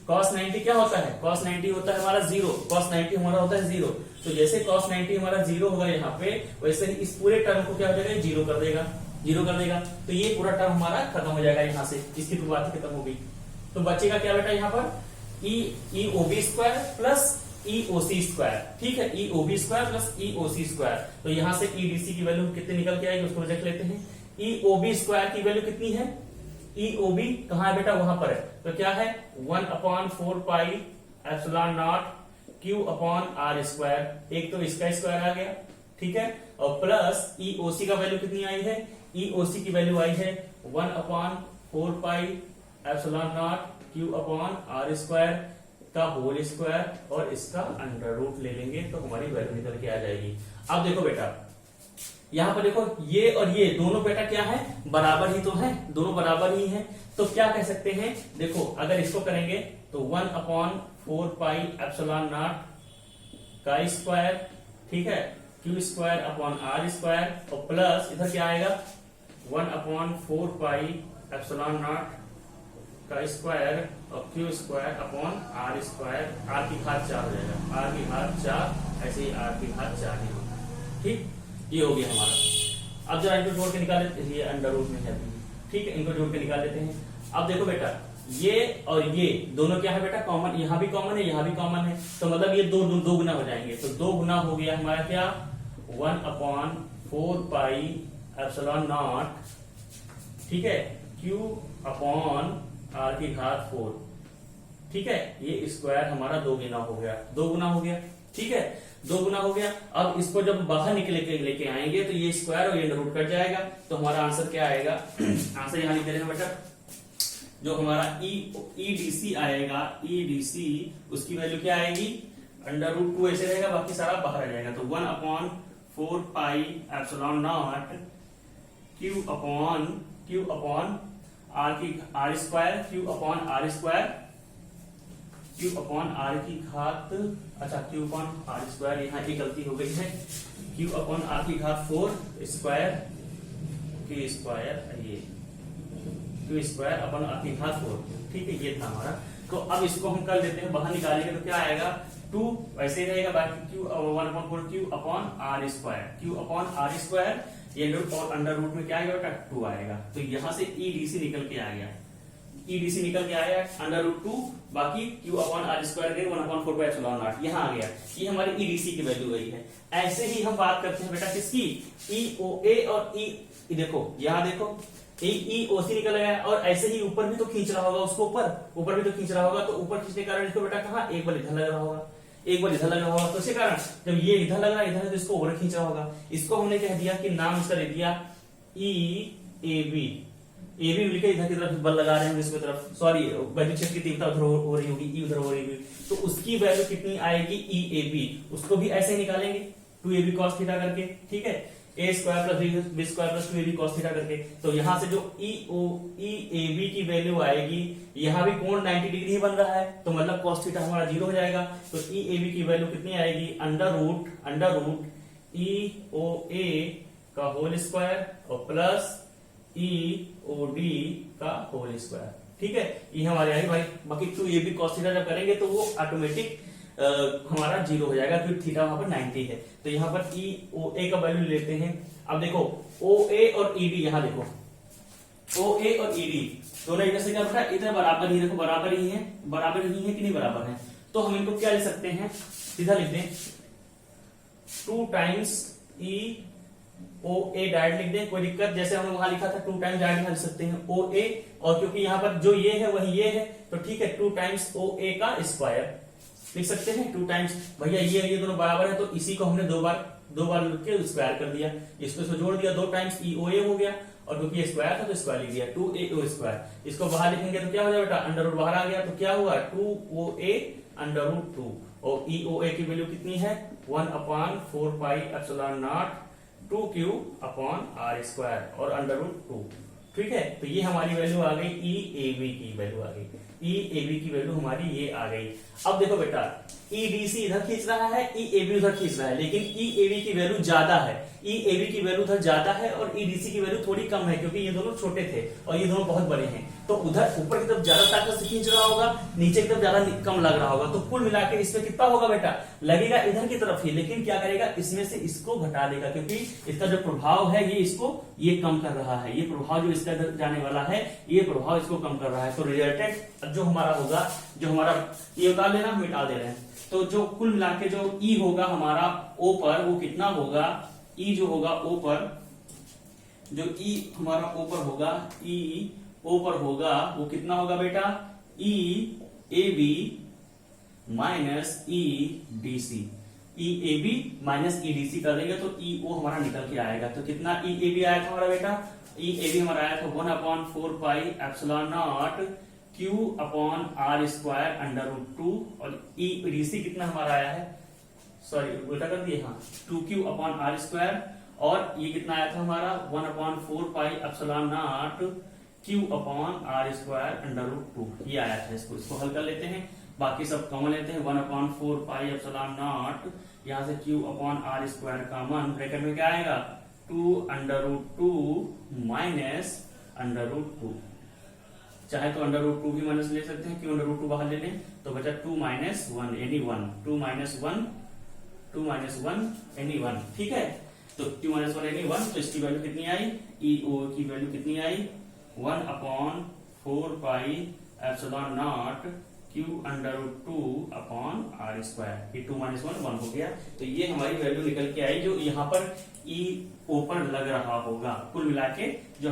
cos 90 क्या होता है, cos 90 होता है हमारा 0, cos 90 हमारा होता है 0। तो जैसे cos 90 हमारा 0 होगा यहाँ पे, वैसे ही इस पूरे टर्म को क्या हो जाएगा, 0 कर देगा। तो ये पूरा टर्म हमारा खत्म हो जाएगा, यहाँ से इसकी बात खत्म हो गई। तो बचेगा क्या बेटा यहाँ पर EOB square plus EOC square. ठीक है, EOB square plus EOC square. तो यहां से EDC की वैल्यू कितनी निकल के आएगी उसको देख लेते हैं। EOB स्क्वायर की वैल्यू कितनी है, EOB कहां है बेटा, वहां पर है। तो क्या है 1/4 pi epsilon naught Q upon R square, एक तो इसका स्क्वायर आ गया, ठीक है, और प्लस EOC का वैल्यू कितनी आई है, EOC की वैल्यू आई है 1/4 pi epsilon naught Q upon R square का होल स्क्वायर, और इसका अंडर रूट ले लेंगे तो हमारी वैल्यू निकल के आ जाएगी। अब देखो बेटा यहाँ पर देखो ये और ये दोनों बेटा क्या है, बराबर ही तो है, दोनों बराबर ही हैं। तो क्या कह सकते हैं, देखो अगर इसको करेंगे तो 1/4 पाई एप्सिलॉन नॉट का स्क्वायर, ठीक है, Q square upon R square, और प्लस इधर क्या आएगा 1/4 पाई एप्सिलॉन नॉट का स्क्वायर और Q square upon R square, R की घात 4 हो जाएगा, R की घात 4, ऐसे ही R की घात 4 ही होगा। ठीक, ये हो गया हमारा। अब जरा इनको जोड़ के निकाल लेते हैं, ये अंडर रूट में है, ठीक है, इनको जोड़ के निकाल लेते हैं। अब देखो बेटा ये और ये दोनों क्या है बेटा, कॉमन, यहाँ भी कॉमन है, यहाँ भी कॉमन है, तो मतलब ये दो गुना हो जाएंगे। तो 2 गुना हो गया हमारा क्या 1/4 पाई एप्सिलॉन नॉट, ठीक है, Q अपॉन R की घात 4, ठीक है, ये स्क्वायर हमारा 2 गुना हो गया, ठीक है, 2 गुना हो गया। अब इसको जब बाहर लेके आएंगे तो ये स्क्वायर और ये अंडर रूट कट जाएगा, तो हमारा आंसर क्या आएगा, आंसर यहाँ लिख दे रहे हैं बेटा, जो हमारा EDC आएगा, EDC उसकी वैल्यू क्या आएगी, अंडर रूट 2 ऐसे रहेगा, बाकी सारा बाहर आ जाएगा। तो 1/4 pi epsilon naught Q upon R square, Q upon R square Q upon R की घात, अच्छा क्यू अपॉन आर स्क्वायर, यहाँ एक गलती हो गई है, क्यू अपॉन आर की घात 4 स्क्वायर, क्यू स्क्वायर, ये क्यू स्क्वायर अपॉन आर की घात 4, ठीक है, ये था हमारा। तो अब इसको हम कर देते हैं, बाहर निकालेंगे तो क्या आएगा 2, वैसे ही रहेगा बाकी Q 1/4 Q upon R square, Q upon R square, ये रूट और अंडर रूट में क्या आएगा बेटा 2 आएगा। तो यहां से ईडीसी निकल के आ गया, ईडीसी निकल के आया अंडर रूट 2, बाकी Q upon R square 1/4 pi epsilon naught, यहाँ आ गया, ये हमारी ईडीसी की वैल्यू गई है। ऐसे ही हम बात करते हैं बेटा किसकी, ईओए और ई, देखो यहाँ देखो ईओसी निकल गया, और ऐसे ही ऊपर भी तो खींच रहा होगा उसको, ऊपर भी तो खींच रहा होगा, तो ऊपर खींचने के कारण इसको बेटा कहाँ एक बार इधर लग रहा होगा, एक बार इधर लगा होगा, तो इसी कारण जब ये इधर लग रहा है इधर, तो इसको ओवर खींच रहा होगा। इसको हमने कह दिया कि नाम इसका दे दिया ई ए बी, ए बी मिलकर इधर की तरफ बल लगा रहे हैं इसकी तरफ, सॉरी वैद्युत क्षेत्र की तीव्रता उधर हो रही होगी, ई उधर हो रही होगी, तो उसकी वैल्यू कितनी आएगी ई ए बी, उसको भी ऐसे ही निकालेंगे 2ab cos थीटा करके, ठीक है, a square plus B square प्लस 2ab cos थीटा करके। तो यहां से जो ई ए बी की वैल्यू आएगी, यहां भी कोण 90 डिग्री ही बन रहा है, तो मतलब cos थीटा हमारा 0 हो जाएगा। तो ई ए बी की वैल्यू कितनी आएगी, अंडर रूट ई ओ ए का होल स्क्वायर और प्लस ई ओ डी का होल स्क्वायर, ठीक है, ये हमारे आई भाई। बाकी 2ab cos थीटा जब करेंगे तो वो ऑटोमेटिक हमारा 0 हो जाएगा, क्योंकि थीटा वहां पर 90 है। तो यहाँ पर ई ओ ए का वैल्यू लेते हैं। अब देखो ओ ए और ई डी, यहाँ देखो ओ ए और ई डी दोनों इधर से क्या बेटा इधर बराबर ही, देखो बराबर ही है, बराबर ही है कि नहीं बराबर है, तो हम इनको क्या लिख सकते हैं, सीधा लिख दें 2 टाइम्स ई ओ ए डायरेक्ट लिख दें, कोई दिक्कत, जैसे हमने वहां लिखा था 2 टाइम्स डायरेक्ट लिख सकते हैं ओ ए, और क्योंकि यहाँ पर जो ये है वही ये है, तो ठीक है 2 टाइम्स ओ ए का स्क्वायर लिख सकते हैं, 2 टाइम्स, भैया ये दोनों बराबर है, तो इसी को हमने दो बार लिख के स्क्वायर कर दिया, इसको जोड़ दिया, 2 टाइम्स ई ओ ए हो गया, और क्योंकि ये स्क्वायर था तो स्क्वायर लिख दिया 2a स्क्वायर। इसको बाहर लिखेंगे तो क्या हो जाएगा बेटा, अंडर रूट बाहर आ गया, तो क्या हुआ 2oa अंडर रूट 2, और ई ओ ए की वैल्यू कितनी है 1/4 pi epsilon naught 2q upon R square और अंडर रूट 2, ठीक है। तो ये हमारी वैल्यू आ गई ई ए बी की वैल्यू आ गई, ई ए बी की वैल्यू हमारी ये आ गई। अब देखो बेटा ई डी सी इधर खींच रहा है, ई ए बी उधर खींच रहा है, लेकिन ई ए बी की वैल्यू ज्यादा है, ई ए बी की वैल्यू उधर ज्यादा है और ई डी सी की वैल्यू थोड़ी कम है, क्योंकि ये दोनों छोटे थे और ये दोनों बहुत बड़े हैं, तो उधर ऊपर की तरफ ज्यादा ताकत से खींच रहा होगा, नीचे की तरफ ज्यादा कम लग रहा होगा, तो कुल मिलाकर इसमें कितना होगा बेटा, लगेगा इधर की तरफ ही, लेकिन क्या करेगा इसमें से इसको घटा देगा, क्योंकि इसका जो प्रभाव है ये इसको ये कम कर रहा है, ये प्रभाव जो इसका इधर जाने वाला है ये प्रभाव इसको कम कर रहा है। तो रिजल्टेंट जो हमारा होगा, जो हमारा ये उतार लेना, हम मिटा दे रहे हैं, तो जो कुल मिला के जो ई होगा हमारा ओ पर वो कितना होगा, ई जो होगा ओ पर, जो ई हमारा ओ पर होगा, ई ओ पर होगा वो कितना होगा बेटा, E A B minus E D C, E A B minus E D C कर देंगे तो ई ओ हमारा निकल के आएगा। तो कितना ई ए बी आया था हमारा बेटा, ई ए बी हमारा आया था 1/4 pi epsilon naught Q upon R square under root 2, और ई डी सी कितना हमारा आया है, सॉरी उल्टा कर दिए, हाँ 2q अपॉन आर स्क्वायर, और ये कितना आया था हमारा 1/4 pi epsilon naught Q upon R square under root 2, ये आया था। इसको हल कर लेते हैं, बाकी सब कॉमन लेते हैं, 1/4 पाई एप्सिलॉन नॉट, यहाँ से Q upon R square common, bracket में क्या आएगा 2 under root 2 minus under root 2, चाहे तो अंडर रूट 2 भी माइनस ले सकते हैं, क्यों अंडर रूट 2 बाहर ले लें, तो बचा 2 माइनस 1 एनी 1, 2 माइनस 1 एनी 1, ठीक है। तो 2 माइनस 1 एनी 1, तो इसकी वैल्यू कितनी आई, ई ओ की वैल्यू कितनी आई 1/4 pi epsilon naught Q under root 2 upon R square, ये 2 माइनस 1 हो गया। तो ये हमारी वैल्यू निकल के आई, जो यहाँ पर ई ओ पर लग रहा होगा। कुल मिला के जो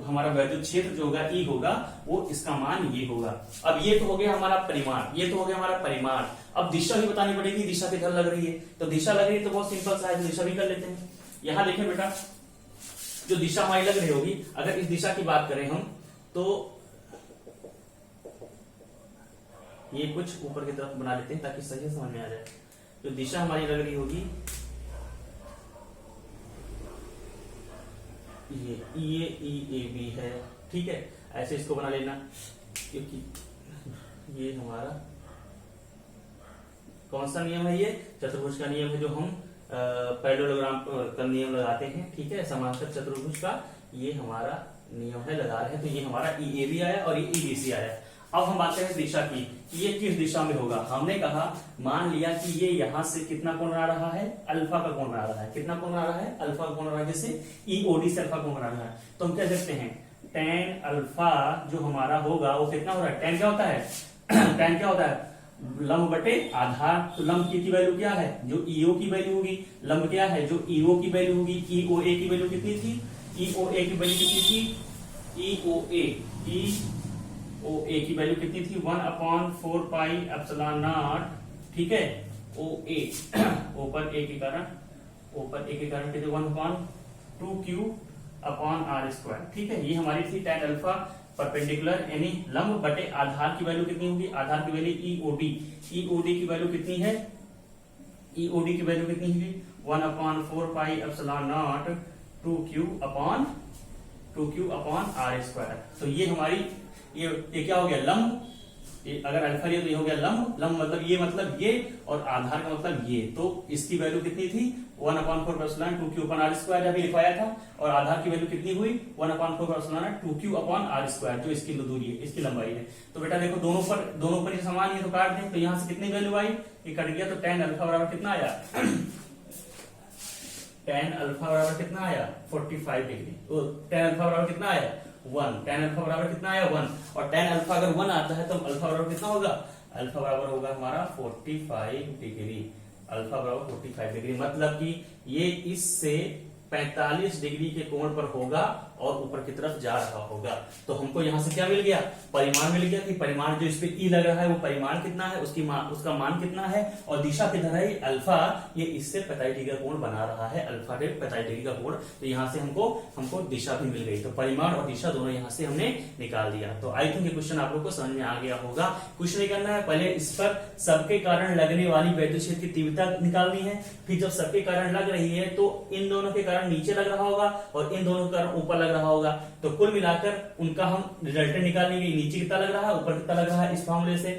हमारा वैद्युत क्षेत्र जो होगा ई होगा, वो इसका मान ये होगा। अब ये तो हो गया हमारा परिमाण, ये तो हो गया हमारा परिमाण। अब दिशा भी बतानी पड़ेगी, दिशा किधर लग रही है, तो दिशा लग रही है तो बहुत सिंपल सा है, तो दिशा भी कर लेते हैं। यहाँ देखें बेटा, जो दिशा हमारी लग रही होगी, अगर इस दिशा की बात करें हम, तो ये कुछ ऊपर की तरफ बना लेते हैं ताकि सही समझ में आ जाए। जो दिशा हमारी लग रही होगी ये ई ए बी है, ठीक है, ऐसे इसको बना लेना, क्योंकि ये हमारा कौन सा नियम है? ये चतुर्भुज का नियम है, जो हम पैरेललोग्राम का नियम लगाते हैं, ठीक है, समांतर चतुर्भुज का ये हमारा नियम है, लगा रहे हैं। तो ये हमारा ई ए बी आया और ये ई बी सी आया। अब हम बात करें दिशा की, ये किस दिशा में होगा। हमने कहा, मान लिया कि ये यहां से कितना कोण आ रहा है, अल्फा का कोण आ रहा है। कितना कोण आ रहा है? अल्फा का कोण आ रहा है, जैसे ईओडी से अल्फा कोण आ रहा है। तो हम क्या देखते हैं, tan अल्फा जो हमारा होगा वो कितना हो रहा है? tan क्या होता है? tan क्या होता है? लंब बटे आधार। तो लंब की वैल्यू क्या है? जो ईओ की वैल्यू होगी। लंब क्या है? जो ईओ की वैल्यू होगी। ईओए की वैल्यू कितनी थी? ईओए की वैल्यू कितनी थी? ईओए की वैल्यू कितनी थी? 1/4 पाई एप्सिलॉन नॉट, ठीक है, ओए ऊपर ए के कारण कितने 1/2 अपॉन आर स्क्वायर, ठीक है। ये हमारी थी tan अल्फा परपेंडिकुलर, यानी लंब बटे आधार की वैल्यू कितनी होगी? आधार की वैल्यू ईओडी की वैल्यू कितनी है? ईओडी की वैल्यू कितनी होगी? 1/4 pi epsilon naught 2q upon R square. तो ये हमारी ये क्या हो गया? लंब। ये अगर अल्फा लिया तो ये हो गया लंब। लंब मतलब ये और आधार का मतलब ये। तो इसकी वैल्यू कितनी थी? 1/4 epsilon 2q upon R square अभी लिखवाया था। और आधार की वैल्यू कितनी हुई? 1/4 epsilon 2q upon R square, जो इसकी दूरी है, इसकी लंबाई है। तो बेटा देखो, दोनों पर ये समान है, तो काट दें। तो यहां से कितनी वैल्यू आई? ये कट गया। तो tan अल्फा बराबर कितना आया? tan अल्फा बराबर कितना आया? 45 डिग्री। तो tan अल्फा बराबर कितना आया? 1। tan अल्फा बराबर कितना आया? 1। और tan अल्फा अगर 1 आता है तो अल्फा बराबर कितना होगा? अल्फा बराबर होगा हमारा 45 डिग्री। अल्फा बराबर 45 डिग्री, मतलब कि ये इससे 45 डिग्री के कोण पर होगा और ऊपर की तरफ जा रहा होगा। तो हमको यहां से क्या मिल गया? परिमाण मिल गया, कि परिमाण जो इस पे ई लग रहा है वो परिमाण कितना है, उसका मान कितना है, और दिशा किधर है? अल्फा। ये इससे 45 डिग्री का कोण बना रहा है, अल्फा पे 45 डिग्री का कोण। तो यहाँ से हमको दिशा भी मिल गई। तो परिमाण और दिशा दोनों यहाँ से हमने निकाल दिया। तो आई थिंक ये क्वेश्चन आप लोग को समझ में आ गया होगा। कुछ नहीं करना है, पहले इस पर सबके कारण लगने वाली वैद्युत क्षेत्र की तीव्रता निकालनी है। फिर जब सबके कारण लग रही है तो इन दोनों के कारण नीचे लग रहा होगा और इन दोनों के कारण ऊपर लग रहा होगा। तो कुल मिलाकर उनका हम रिजल्टेंट निकालेंगे। नीचे कितना लग रहा है, ऊपर कितना लग रहा है, इस फॉर्मूले से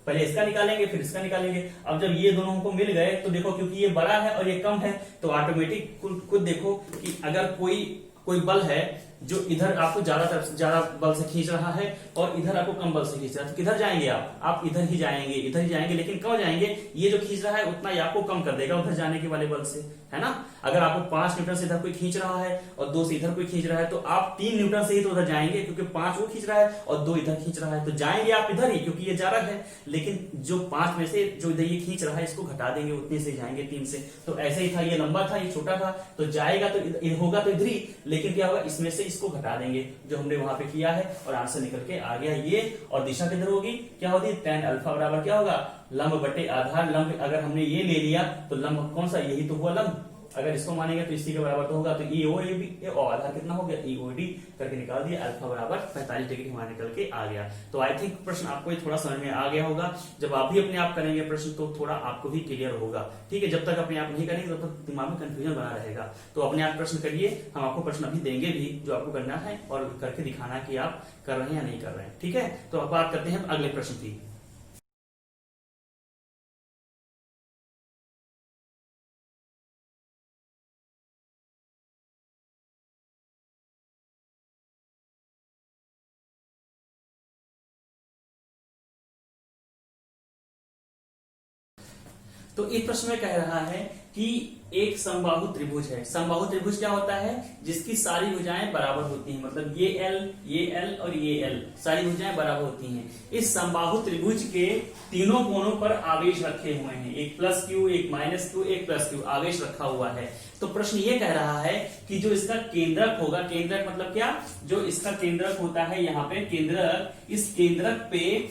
पहले इसका निकालेंगे, फिर इसका निकालेंगे। अब जब ये दोनों हमको मिल गए तो देखो, क्योंकि ये बड़ा है और ये कम है, तो ऑटोमेटिक खुद देखो कि अगर कोई बल है जो इधर आपको ज्यादा बल से खींच रहा है और इधर आपको कम बल से खींच रहा है, तो किधर जाएंगे आप इधर ही जाएंगे। लेकिन कब जाएंगे? ये जो खींच रहा है उतना ही आपको कम कर देगा उधर जाने के वाले बल से, है ना। अगर आपको 5 न्यूटन से इधर कोई खींच रहा है और 2 से इधर कोई खींच रहा है, तो आप 3 न्यूटन से ही तो उधर जाएंगे, क्योंकि 5 वो खींच रहा है और 2 इधर खींच रहा है, तो जाएंगे आप इधर ही, क्योंकि ये जा रहा है। लेकिन जो 5 में से जो इधर ये खींच रहा है, इसको घटा देंगे, उतने से जाएंगे 3 से। तो ऐसे ही था, ये लंबा था, ये छोटा था, तो जाएगा तो होगा तो इधर ही, लेकिन क्या होगा, इसमें से इसको घटा देंगे, जो हमने वहां पे किया है, और आंसर निकल के आ गया ये। और दिशा किधर होगी? क्या होगी? tan अल्फा बराबर क्या होगा? लंब बटे आधार। लंब अगर हमने ये ले लिया तो लंब कौन सा? यही तो हुआ लंब। अगर इसको मानेंगे तो इसी के बराबर तो होगा। तो ईओए और आधार कितना हो गया? ईओडी करके निकाल दिया। अल्फा बराबर 45 डिग्री हमारा निकल के आ गया। तो आई थिंक प्रश्न आपको ये थोड़ा समझ में आ गया होगा। जब आप भी अपने आप करेंगे प्रश्न तो थोड़ा आपको भी क्लियर होगा, ठीक है। जब तक अपने आप नहीं करेंगे तब तक दिमाग में कंफ्यूजन बना रहेगा। तो अपने आप प्रश्न करिए, हम आपको प्रश्न अभी देंगे भी जो आपको करना है और करके दिखाना है कि आप कर रहे हैं या नहीं कर रहे हैं, ठीक है। तो अब बात करते हैं अगले प्रश्न की। तो इस प्रश्न में कह रहा है कि एक समबाहु त्रिभुज है। समबाहु त्रिभुज क्या होता है? जिसकी सारी भुजाएं बराबर होती हैं, मतलब ये L और ये L सारी भुजाएं बराबर होती हैं। इस समबाहु त्रिभुज के तीनों कोनों पर आवेश रखे हुए हैं, एक +q, एक -q, एक +q आवेश रखा हुआ है। तो प्रश्न ये कह रहा है कि जो इसका केंद्रक होगा, केंद्रक मतलब क्या? जो इसका केंद्रक होता है यहाँ पे केंद्रक, इस केंद्रक पे,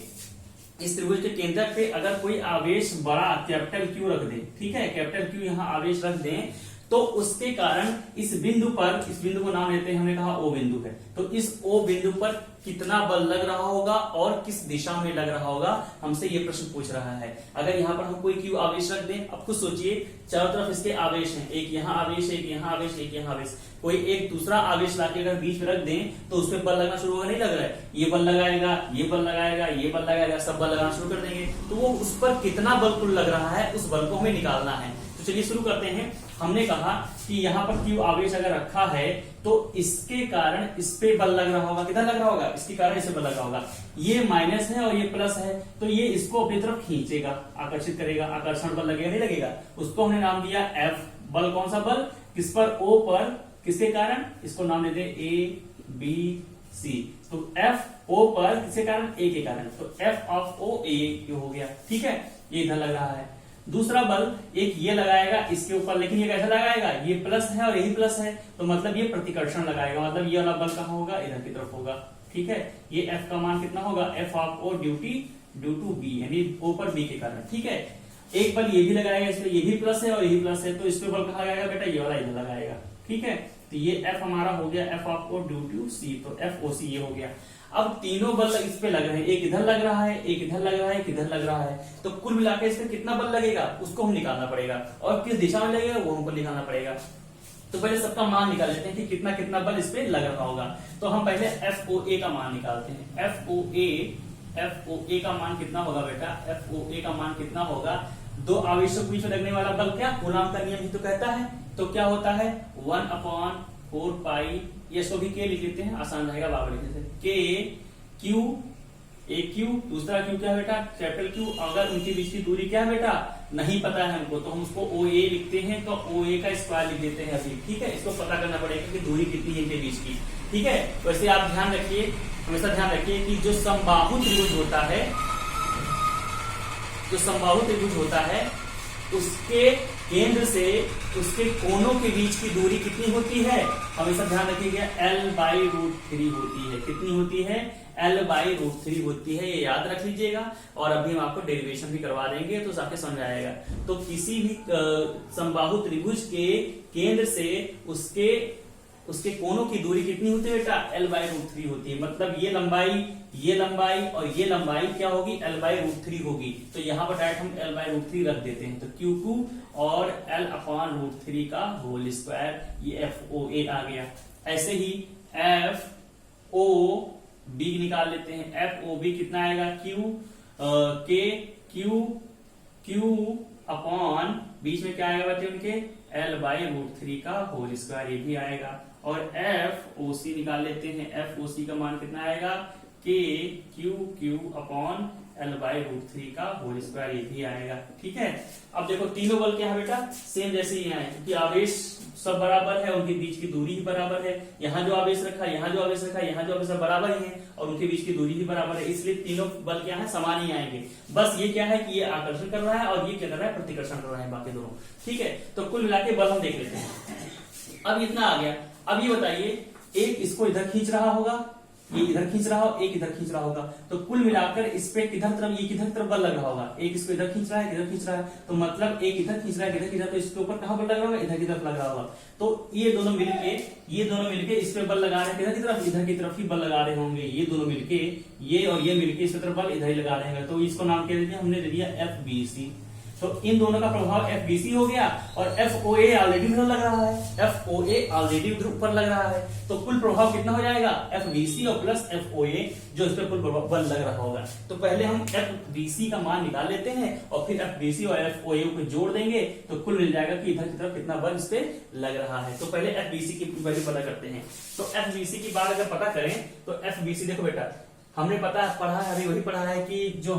इस त्रिभुज के केंद्रक पे अगर कोई आवेश बड़ा कैपिटल Q रख दे, ठीक है, कैपिटल Q यहाँ आवेश रख दें, तो उसके कारण इस बिंदु को नाम लेते हैं, हमने कहा ओ बिंदु है, तो इस ओ बिंदु पर कितना बल लग रहा होगा और किस दिशा में लग रहा होगा, हमसे ये प्रश्न पूछ रहा है। अगर यहाँ पर हम कोई क्यू आवेश रख दें, अब खुद सोचिए चारों तरफ इसके आवेश हैं, एक यहाँ आवेश, एक यहाँ आवेश, एक यहाँ आवेश, कोई एक दूसरा आवेश लाके अगर बीच में रख दें तो उसपे बल लगना शुरू होगा, नहीं लग रहा है, ये बल लगाएगा, ये बल लगाएगा, ये बल लगाएगा, सब बल लगाना शुरू कर देंगे, तो वो उस पर कितना बल कुल लग रहा है, उस बल को हमें निकालना है। तो चलिए शुरू करते हैं। हमने कहा कि यहाँ पर क्यू आवेश अगर रखा है तो इसके कारण इस पे बल लग रहा होगा, कितना लग रहा होगा, इसके कारण इसे बल लग रहा होगा, ये माइनस है और ये प्लस है, तो ये इसको अपनी तरफ खींचेगा, आकर्षित करेगा, आकर्षण बल लगेगा, नहीं लगेगा, उसको हमने नाम दिया एफ। बल कौन सा बल, किस पर, ओ पर, किसके कारण, इसको नाम देते हैं ए बी सी, तो एफ ओ पर किसके कारण, ए के कारण, तो एफ ऑफ ओ ए हो गया, ठीक है, ये इधर लग रहा है। दूसरा बल एक ये लगाएगा इसके ऊपर, लेकिन ये कैसा लगाएगा, ये प्लस है और यही प्लस है, तो मतलब ये प्रतिकर्षण लगाएगा, मतलब ये वाला बल कहाँ होगा, इधर की तरफ होगा, ठीक है। ये एफ का मान कितना होगा, F of O due to B, यानी ओ पर बी के कारण, ठीक है। एक बल ये भी लगाएगा, इसमें ये भी प्लस है और यही प्लस है, तो इस पे बल कहाँ लगाएगा बेटा, ये वाला इधर लगाएगा, ठीक है। तो ये एफ हमारा हो गया F of O due to C, तो एफ ओ सी ये हो गया। अब तीनों बल इस पे लग रहे हैं, एक इधर लग रहा है, एक इधर लग रहा है, एक इधर लग रहा है, तो कुल मिलाकर इस पे कितना बल लगेगा उसको हम निकालना पड़ेगा, और किस दिशा में लगेगा वो हमको निकालना पड़ेगा। तो पहले सबका मान निकाल लेते हैं कि कितना कितना बल इस पे लग रहा होगा। तो हम पहले एफ ओ ए का मान निकालते हैं। एफ ओ ए का मान कितना होगा बेटा, एफ ओ ए का मान कितना होगा, दो आवेशों के बीच में लगने वाला बल, क्या कूलॉम का नियम ही तो कहता है, तो क्या होता है 1/4 पाई, ये इसको भी के लिख लेते हैं, आसान रहेगा बाबा लिखने से, के क्यू, ए क्यू, दूसरा क्यू क्या है बेटा, कैपिटल क्यू। अगर उनके बीच की दूरी क्या है बेटा, नहीं पता है हमको, तो हम उसको ओ ए लिखते हैं, तो ओ ए का स्क्वायर लिख देते हैं अभी, ठीक है। इसको पता करना पड़ेगा कि दूरी कितनी है इनके बीच की, ठीक है। वैसे आप ध्यान रखिए, हमेशा ध्यान रखिए कि जो समबाहु त्रिभुज होता है, जो समबाहु त्रिभुज होता है उसके केंद्र से उसके कोनों के बीच की दूरी कितनी होती है, हमेशा ध्यान रखिएगा L/√3 होती है। कितनी होती है, L/√3 होती है, ये याद रख लीजिएगा। और अभी हम आपको डेरिवेशन भी करवा देंगे तो आपके समझ आएगा। तो किसी भी समबाहु त्रिभुज के केंद्र से उसके कोनों की दूरी कितनी होती है बेटा, L/√3 होती है। मतलब ये लंबाई और ये लंबाई क्या होगी, L/√3 होगी। तो यहाँ पर डायरेक्ट हम L/√3 रख देते हैं, तो Q2 और L/√3 का होल स्क्वायर, ये FOA आ गया। ऐसे ही FOB निकाल लेते हैं। FOB कितना आएगा, Q अपॉन बीच में क्या आएगा बच्चे उनके, L/√3 का होल स्क्वायर, ये भी आएगा। और FOC निकाल लेते हैं। FOC का मान कितना आएगा, Q अपॉन L/√3 का होल स्क्वायर, ये भी आएगा, ठीक है। अब देखो तीनों बल क्या है बेटा, सेम जैसे ही है, क्योंकि आवेश सब बराबर है, उनके बीच की दूरी ही बराबर है। यहाँ जो आवेश रखा, यहाँ जो आवेश रखा, यहाँ जो आवेश बराबर ही है, और उनके बीच की दूरी ही बराबर है, इसलिए तीनों बल क्या है, समान ही आएंगे। बस ये क्या है कि ये आकर्षण कर रहा है और ये क्या कर रहा है, प्रतिकर्षण कर रहा है, बाकी दोनों, ठीक है। तो कुल मिला के बल हम देख लेते हैं। अब इतना आ गया। अब ये बताइए, एक इसको इधर खींच रहा होगा, ये इधर खींच रहा हो, एक इधर खींच रहा होगा, तो कुल मिलाकर इस पे किधर तरफ, ये किधर तरफ बल लग रहा होगा। एक इसको इधर खींच रहा है, इधर खींच रहा है, तो मतलब एक इधर खींच रहा है, इधर खींच रहा है, तो इसके ऊपर कहां बल लग रहा होगा, इधर की तरफ लग रहा होगा। तो ये दोनों मिलके इस पे बल लगा रहे हैं, किधर की तरफ, इधर की तरफ ही बल लगा रहे होंगे। ये दोनों मिलके, ये और ये मिलके इस तरफ बल इधर ही लगा रहे हैं, तो इसको नाम क्या दिया हमने, दे दिया FBC। तो इन दोनों का प्रभाव FBC हो गया, और FOA ऑलरेडी उधर लग रहा है, FOA ऑलरेडी उधर ऊपर लग रहा है, तो कुल प्रभाव कितना हो जाएगा, FBC और प्लस FOA, जो इस पर कुल बल लग रहा होगा। तो पहले हम FBC का मान निकाल लेते हैं और फिर FBC और FOA को जोड़ देंगे, तो कुल मिल जाएगा कि इधर की तरफ कितना बल इस पे लग रहा है। तो पहले FBC की वैल्यू पता करते हैं। तो FBC की बात अगर पता करें तो FBC देखो बेटा, हमने पढ़ा है, अभी वही पढ़ा है कि जो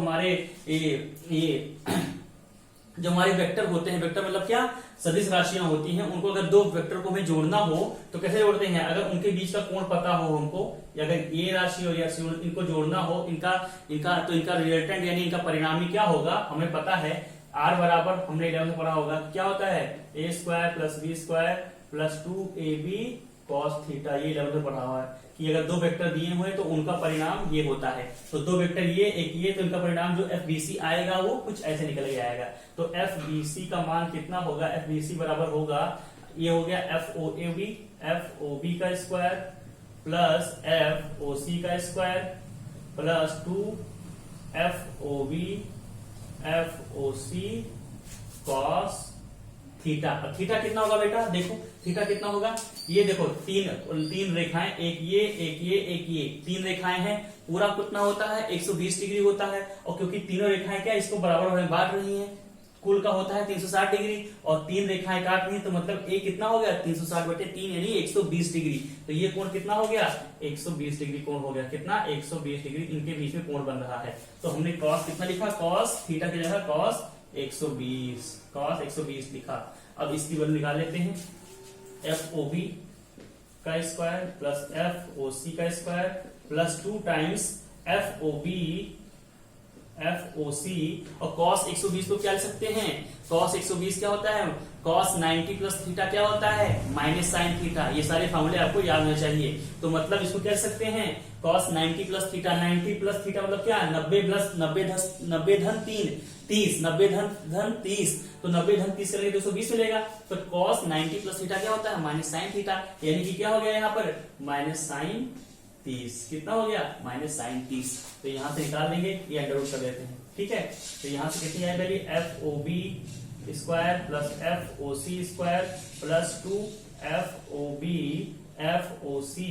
हमारे वेक्टर होते हैं, वेक्टर मतलब क्या, सदिश राशियां होती हैं, उनको अगर दो वेक्टर को हमें जोड़ना हो तो कैसे जोड़ते हैं, अगर उनके बीच का कोण पता हो हमको, या अगर ये राशि और ये राशि इनको जोड़ना हो, इनका रिजल्टेंट यानी इनका परिणामी क्या होगा हमें पता है। R बराबर हमने 11 में पढ़ा होगा, क्या होता है, A² + B² + 2AB cos θ, ये 11 में पढ़ा हुआ है कि अगर दो वेक्टर दिए हुए तो उनका परिणाम ये होता है। तो दो वेक्टर ये एक ये, तो इनका परिणाम जो FBC आएगा वो कुछ ऐसे निकल के आएगा। तो FBC का मान कितना होगा, FBC बराबर होगा, ये हो गया एफ ओ बी का square plus F O C का square plus 2 F O B F O C cos theta. अब थीटा कितना होगा बेटा, देखो थीटा कितना होगा, ये देखो तीन रेखाएं, एक ये, तीन रेखाएं हैं, पूरा कितना होता है 120 डिग्री होता है। और क्योंकि तीनों रेखाएं क्या इसको बराबर में बांट रही हैं, कुल का होता है 360 डिग्री और तीन रेखाएं काट रही हैं, तो मतलब एक कितना हो गया 360/3 यानी 120 डिग्री। तो ये कोण कितना हो गया 120 डिग्री कोण हो गया, कितना 120 डिग्री इनके बीच में कोण बन रहा है। तो हमने कॉस कितना लिखा, कॉस थीटा की जगह कॉस 120 लिखा। अब इसकी वैल्यू निकाल लेते हैं, एफ ओ बी का square plus F O C का square plus 2 times F O B F O C और कॉस 120 को क्या लिख सकते हैं, कॉस 120 क्या होता है, कॉस 90 प्लस थीटा क्या होता है माइनस साइन थीटा। ये सारे फॉर्मूले आपको याद होने चाहिए। तो मतलब इसको कह सकते हैं cos 90 plus theta, 90 plus theta मतलब क्या 90 प्लस 90 धन 30, 90 धन 30, तो 90 धन 30 करेंगे 220 मिलेगा। तो कॉस 90 प्लस थीटा क्या होता है माइनस साइन थीटा, यानी कि क्या हो गया यहाँ पर माइनस साइन 30, कितना हो गया माइनस साइन 30। तो यहां से निकाल लेंगे, ये अंडर रूट कर देते हैं, ठीक है। तो यहां से कितनी आई value, F O B square plus F O C square plus 2 F O B F O C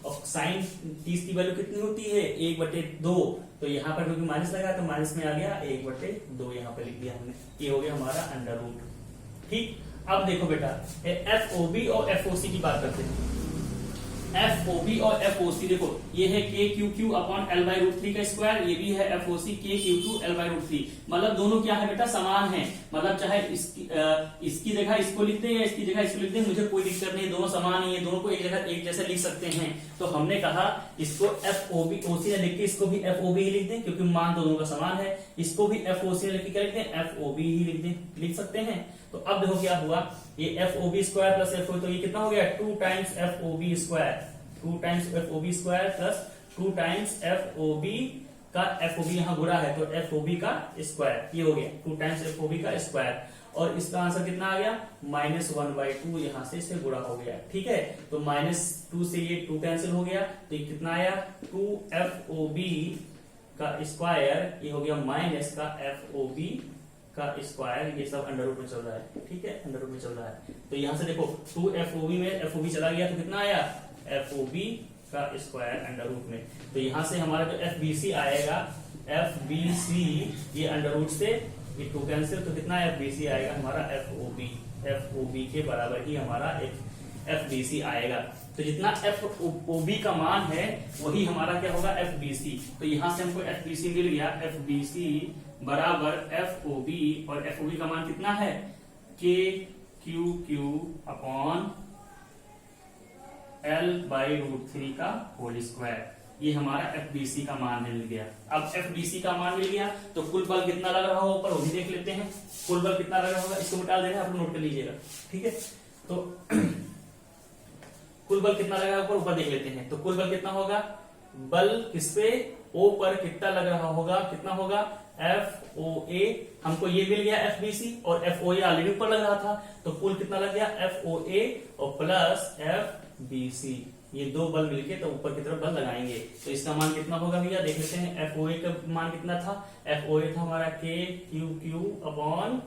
और साइन 30 की वैल्यू कितनी होती है 1/2। तो यहाँ पर क्योंकि माइनस लगा तो माइनस में आ गया 1/2, यहाँ पर लिख दिया हमने, ये हो गया हमारा अंडर रूट। ठीक, अब देखो बेटा एफ ओ बी और एफ ओ सी की बात करते हैं। एफ ओ बी और एफ ओ सी देखो, ये है K Q Q upon L by root 3 का स्क्वायर, ये भी है F O C K Q Q L by root 3। मतलब दोनों क्या है बेटा समान है, मतलब चाहे इसकी जगह इसको लिख दें या इसकी जगह इसको लिख दें, मुझे कोई दिक्कत नहीं, दोनों समान ही है, दोनों को एक जगह एक जैसे लिख सकते हैं। तो हमने कहा इसको एफ ओ बी ओ सी लिख के इसको भी एफ ओ बी ही लिख दें, क्योंकि मान तो दोनों का समान है। इसको भी एफ ओ सी लिख के क्या लिख दें, एफ ओ बी ही लिख दें, लिख सकते हैं। तो अब देखो क्या हुआ, ये F O B square plus F O, तो ये कितना हो गया 2 times F O B square, 2 times F O B square plus 2 times F O B का, एफ ओ बी यहाँ गुणा है तो एफ ओ बी का स्क्वायर, ये हो गया 2 टाइम्स एफ ओ बी का स्क्वायर। और इसका आंसर कितना आ गया -1/2, यहाँ से इसे गुणा हो गया, ठीक है। तो -2 से ये 2 कैंसिल हो गया, तो ये कितना आया 2 एफ ओ बी का स्क्वायर, ये हो गया माइनस का एफ ओ बी का स्क्वायर, ये सब अंडर रूट में चल रहा है, ठीक है, अंडर रूट में चल रहा है। तो यहां से देखो 2 एफ ओ बी में एफ ओ बी चला गया तो कितना आया एफ ओ बी का स्क्वायर अंडर रूट में। तो यहां से हमारा जो एफ बी सी आएगा, एफ बी सी ये अंडर रूट से ये 2 कैंसिल, तो कितना एफ बी सी आएगा हमारा एफ ओ बी के बराबर ही हमारा एफ बी सी आएगा। तो जितना एफ ओ बी का मान है वही हमारा क्या होगा एफ बी सी। तो यहां से हमको एफ बी सी मिल गया, एफ बी सी बराबर एफ ओ बी, और एफ ओ बी का मान कितना है K Q Q upon L by root 3 का होल स्क्वायर, ये हमारा एफ बी सी का मान मिल गया। अब एफ बी सी का मान मिल गया तो कुल बल कितना लग रहा होगा ऊपर वो भी देख लेते हैं। कुल बल कितना लग रहा होगा, इसको मिटा देना, आप नोट कर लीजिएगा, ठीक है। तो कुल बल कितना लग रहा है ऊपर देख लेते हैं। तो कुल बल कितना होगा, बल किस पे ओ पर कितना लग रहा होगा, कितना होगा एफ ओ ए, हमको ये मिल गया एफ बी सी और एफ ओ ए ऑलरेडी ऊपर लग रहा था, तो कुल कितना लग गया एफ ओ ए और प्लस एफ बी सी, ये 2 बल मिलके तो ऊपर की तरफ बल लगाएंगे। तो इसका मान कितना होगा भैया देख लेते हैं। एफ ओ ए का मान कितना था, एफ ओ ए था हमारा K Q Q upon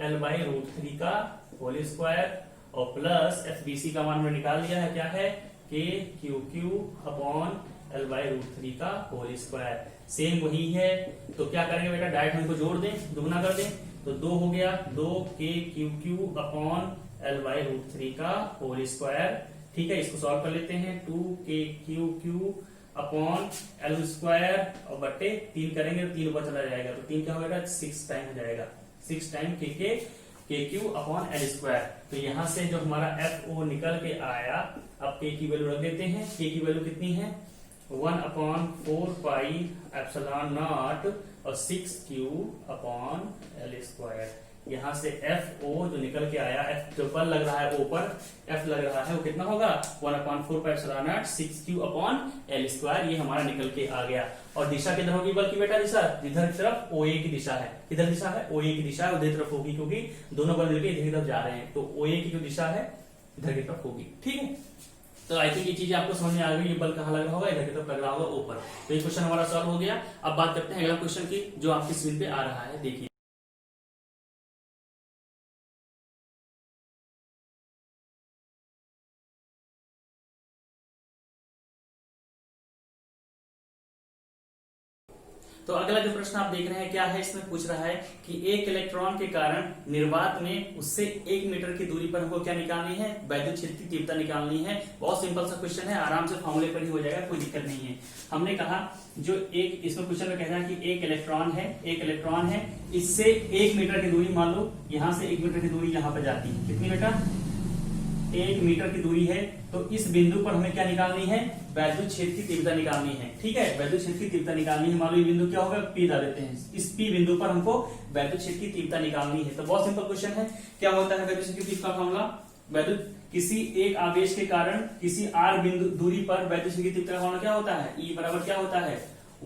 L by root 3 का होल स्क्वायर और प्लस एफ बी सी का मान हमने निकाल लिया है, क्या है K Q Q upon L by root 3 का होल स्क्वायर, सेम वही है। तो क्या करेंगे बेटा डायरेक्ट हमको जोड़ दें, दुगना कर दें, तो 2 हो गया 2 k Q Q upon L by root 3 का होल स्क्वायर, ठीक है। इसको सॉल्व कर लेते हैं, 2 k Q Q upon L square और बट्टे 3 करेंगे तो 3 ऊपर चला जाएगा, तो 3 क्या होगा 6 टाइम हो जाएगा, 6 टाइम के क्यू अपॉन एल स्क्वायर। तो यहां से जो हमारा एफ ओ निकल के आया, अब के की वैल्यू रख देते हैं, के की वैल्यू कितनी है 1/4 पाई एप्सिलॉन नॉट और 6q अपॉन एल स्क्वायर। यहां से एफ ओ जो निकल के आया, एफ जो बल लग रहा है ओ पर एफ लग रहा है वो कितना होगा 1/4 pi epsilon not 6q upon L square, ये हमारा निकल के आ गया। और दिशा किधर होगी बल की बेटा, दिशा इधर की तरफ ओ ए की दिशा है, किधर दिशा है ओ ए की दिशा है, उधर तरफ होगी क्योंकि दोनों बल मिलकर इधर की तरफ जा रहे हैं। तो ओ ए की जो दिशा है इधर की तरफ होगी। ठीक है, तो आई थिंक ये चीजें आपको समझ में आ गई। ये बल कहाँ लग रहा होगा, इधर की तरफ लग रहा होगा ऊपर। तो ये क्वेश्चन हमारा सॉल्व हो गया। अब बात करते हैं अगला क्वेश्चन की, जो आपकी स्क्रीन पे आ रहा है, देखिए। तो अगला जो प्रश्न आप देख रहे हैं क्या है, इसमें पूछ रहा है कि एक इलेक्ट्रॉन के कारण निर्वात में उससे 1 मीटर की दूरी पर हमको क्या निकालनी है, वैद्युत क्षेत्र की तीव्रता निकालनी है। बहुत सिंपल सा क्वेश्चन है, आराम से फॉर्मूले पर ही हो जाएगा, कोई दिक्कत नहीं है। हमने कहा जो एक इसमें क्वेश्चन में कहना है कि एक इलेक्ट्रॉन है, इससे 1 मीटर की दूरी, मान लो यहां से 1 मीटर की दूरी यहां पर जाती है, कितनी बेटा, 1 मीटर की दूरी है। तो इस बिंदु पर हमें क्या निकालनी है, वैद्युत क्षेत्र की तीव्रता निकालनी है। ठीक है, वैद्युत क्षेत्र की तीव्रता निकालनी है। मान लो ये बिंदु क्या होगा, P ला देते हैं। इस P बिंदु पर हमको वैद्युत क्षेत्र की तीव्रता निकालनी है। तो बहुत सिंपल क्वेश्चन है। क्या होता है वैद्युत क्षेत्र की तीव्रता का फॉर्मूला, वैद्युत किसी एक आवेश के कारण किसी r बिंदु दूरी पर वैद्युत क्षेत्र की तीव्रता का फॉर्मूला क्या होता है, E बराबर क्या होता है,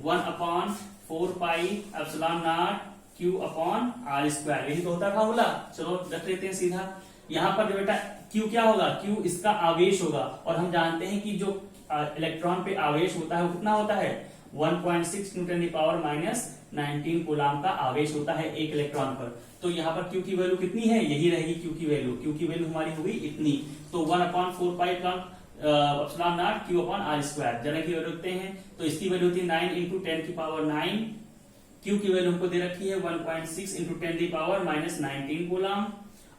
1/4 pi epsilon naught Q upon R square. यही तो होता है फॉर्मूला। चलो रख लेते हैं सीधा। यहाँ पर जो बेटा Q क्या होगा, Q इसका आवेश होगा, और हम जानते हैं कि जो इलेक्ट्रॉन पे आवेश होता है वो कितना होता है, 1.6 ×10⁻⁹ कूलाम का आवेश होता है एक इलेक्ट्रॉन पर। तो यहाँ पर Q की वैल्यू कितनी है, यही रहेगी Q की वैल्यू। Q की वैल्यू हमारी होगी इतनी। तो 1/4 pi epsilon naught Q upon R square. जरा की वैल्यू रखते हैं, तो इसकी वैल्यू होती है 9 × 10⁹। Q की वैल्यू हमको दे रखी है 1.6 × 10⁻⁹ कूलाम,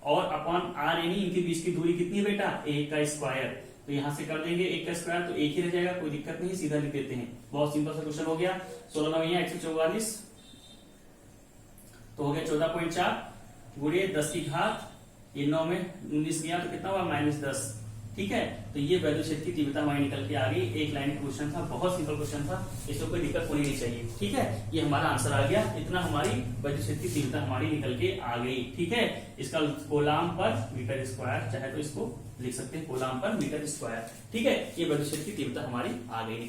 और अपॉन R यानी इनके बीच की दूरी कितनी है बेटा, 1 का स्क्वायर। तो यहां से कर देंगे 1 का स्क्वायर, तो 1 ही रह जाएगा, कोई दिक्कत नहीं, सीधा लिख देते हैं। बहुत सिंपल सा क्वेश्चन हो गया। 16 9 144, तो हो गया 14.4 गुणे 10 की घात, ये 9 में 19 गया तो कितना हुआ, -10। ठीक है, तो ये वैद्युत क्षेत्र की तीव्रता हमारी निकल के आ गई। एक लाइन का क्वेश्चन था, बहुत सिंपल क्वेश्चन था, इसमें कोई दिक्कत होनी नहीं चाहिए। ठीक है, ये हमारा आंसर आ गया। इतना हमारी वैद्युत क्षेत्र की तीव्रता हमारी निकल के आ गई। ठीक है, इसका कूलाम पर मीटर स्क्वायर, चाहे तो इसको लिख सकते हैं कूलाम पर मीटर स्क्वायर। ठीक है, ये वैद्युत क्षेत्र की तीव्रता हमारी आ गई।